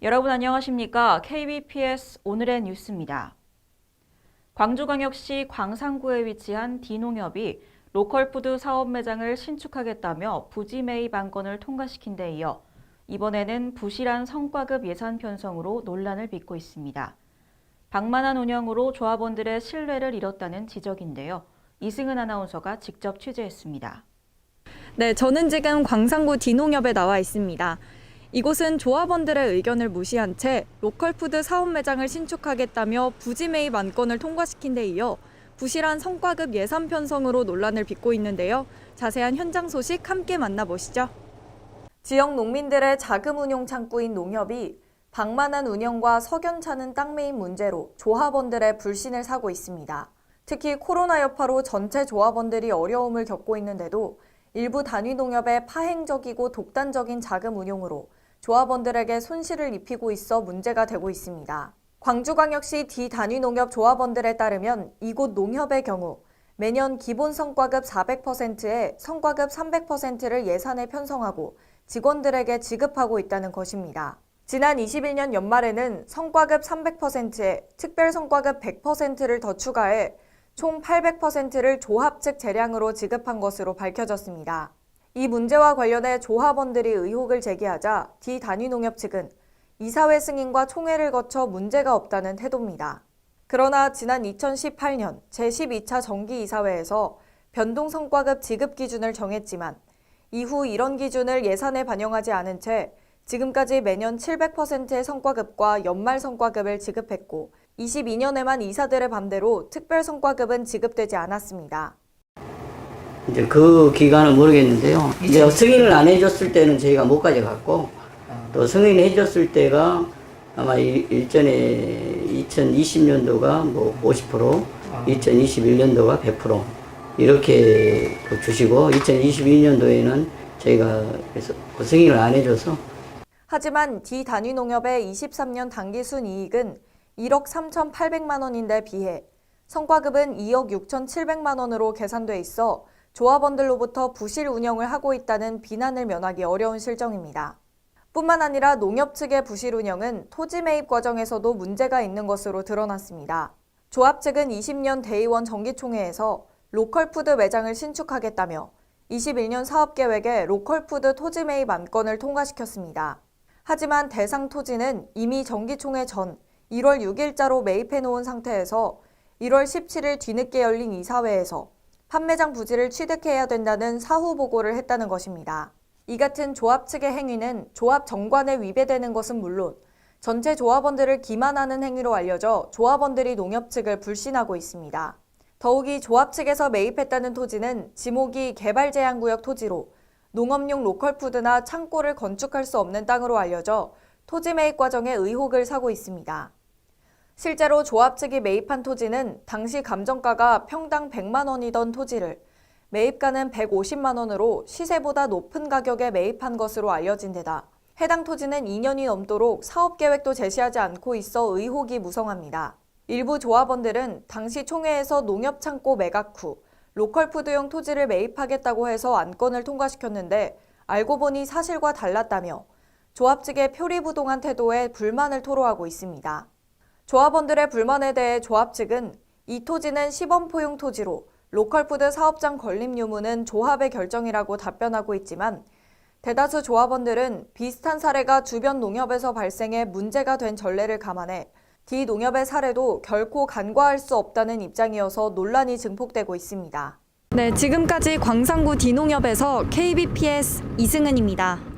여러분 안녕하십니까? KBPS 오늘의 뉴스입니다. 광주광역시 광산구에 위치한 D농협이 로컬푸드 사업 매장을 신축하겠다며 부지 매입 안건을 통과시킨 데 이어 이번에는 부실한 성과급 예산 편성으로 논란을 빚고 있습니다. 방만한 운영으로 조합원들의 신뢰를 잃었다는 지적인데요. 이승은 아나운서가 직접 취재했습니다. 네, 저는 지금 광산구 D농협에 나와 있습니다. 이곳은 조합원들의 의견을 무시한 채 로컬푸드 사업 매장을 신축하겠다며 부지 매입 안건을 통과시킨 데 이어 부실한 성과급 예산 편성으로 논란을 빚고 있는데요. 자세한 현장 소식 함께 만나보시죠. 지역 농민들의 자금 운용 창구인 농협이 방만한 운영과 석연찮은 땅 매입 문제로 조합원들의 불신을 사고 있습니다. 특히 코로나 여파로 전체 조합원들이 어려움을 겪고 있는데도 일부 단위 농협의 파행적이고 독단적인 자금 운용으로 조합원들에게 손실을 입히고 있어 문제가 되고 있습니다. 광주광역시 D단위 농협 조합원들에 따르면 이곳 농협의 경우 매년 기본 성과급 400%에 성과급 300%를 예산에 편성하고 직원들에게 지급하고 있다는 것입니다. 지난 21년 연말에는 성과급 300%에 특별 성과급 100%를 더 추가해 총 800%를 조합 측 재량으로 지급한 것으로 밝혀졌습니다. 이 문제와 관련해 조합원들이 의혹을 제기하자 D단위농협 측은 이사회 승인과 총회를 거쳐 문제가 없다는 태도입니다. 그러나 지난 2018년 제12차 정기이사회에서 변동 성과급 지급 기준을 정했지만 이후 이런 기준을 예산에 반영하지 않은 채 지금까지 매년 700%의 성과급과 연말 성과급을 지급했고 22년에만 이사들의 맘대로 특별 성과급은 지급되지 않았습니다. 이제 그 기간은 모르겠는데요. 이제 승인을 안 해줬을 때는 저희가 못 가져갔고 또 승인해 줬을 때가 아마 일전에 2020년도가 뭐 50%, 2021년도가 100% 이렇게 주시고 2022년도에는 저희가 그래서 그 승인을 안 해줘서. 하지만 D단위농협의 23년 당기 순이익은 1억 3,800만 원인데 비해 성과급은 2억 6,700만 원으로 계산돼 있어 조합원들로부터 부실 운영을 하고 있다는 비난을 면하기 어려운 실정입니다. 뿐만 아니라 농협 측의 부실 운영은 토지 매입 과정에서도 문제가 있는 것으로 드러났습니다. 조합 측은 20년 대의원 정기총회에서 로컬푸드 매장을 신축하겠다며 21년 사업계획에 로컬푸드 토지 매입 안건을 통과시켰습니다. 하지만 대상 토지는 이미 정기총회 전 1월 6일자로 매입해놓은 상태에서 1월 17일 뒤늦게 열린 이사회에서 판매장 부지를 취득해야 된다는 사후 보고를 했다는 것입니다. 이 같은 조합 측의 행위는 조합 정관에 위배되는 것은 물론 전체 조합원들을 기만하는 행위로 알려져 조합원들이 농협 측을 불신하고 있습니다. 더욱이 조합 측에서 매입했다는 토지는 지목이 개발제한구역 토지로 농업용 로컬푸드나 창고를 건축할 수 없는 땅으로 알려져 토지 매입 과정에 의혹을 사고 있습니다. 실제로 조합 측이 매입한 토지는 당시 감정가가 평당 100만 원이던 토지를 매입가는 150만 원으로 시세보다 높은 가격에 매입한 것으로 알려진 데다 해당 토지는 2년이 넘도록 사업계획도 제시하지 않고 있어 의혹이 무성합니다. 일부 조합원들은 당시 총회에서 농협창고 매각 후 로컬푸드용 토지를 매입하겠다고 해서 안건을 통과시켰는데 알고 보니 사실과 달랐다며 조합 측의 표리부동한 태도에 불만을 토로하고 있습니다. 조합원들의 불만에 대해 조합 측은 이 토지는 시범포용 토지로 로컬푸드 사업장 건립 유무는 조합의 결정이라고 답변하고 있지만 대다수 조합원들은 비슷한 사례가 주변 농협에서 발생해 문제가 된 전례를 감안해 D농협의 사례도 결코 간과할 수 없다는 입장이어서 논란이 증폭되고 있습니다. 네, 지금까지 광산구 D농협에서 KBPS 이승은입니다.